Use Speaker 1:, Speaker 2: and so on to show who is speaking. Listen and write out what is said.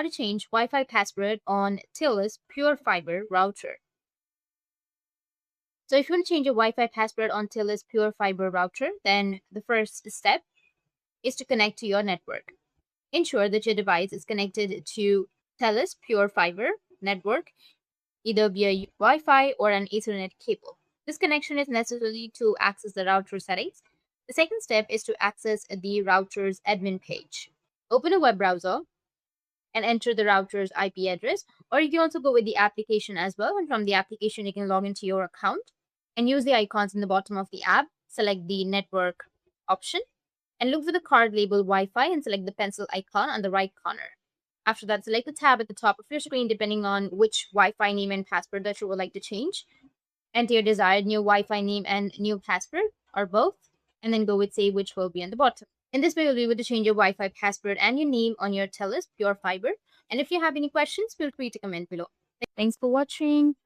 Speaker 1: how to change Wi-Fi password on Telus PureFiber router. So if you want to change your Wi-Fi password on Telus PureFiber router, then the first step is to connect to your network. Ensure that your device is connected to Telus PureFiber network, either via Wi-Fi or an Ethernet cable. This connection is necessary to access the router settings. The second step is to access the router's admin page. Open a web browser and enter the router's IP address, or you can also go with the application as well. And from the application, you can log into your account and use the icons in the bottom of the app. Select the network option and look for the card labeled Wi-Fi and select the pencil icon on the right corner. After that, select the tab at the top of your screen depending on which Wi-Fi name and password that you would like to change. Enter your desired new Wi-Fi name and new password, or both, and then go with save, which will be on the bottom. In this way, you'll be able to change your Wi-Fi password and your name on your Telus PureFiber. And if you have any questions, feel free to comment below. Thanks for watching.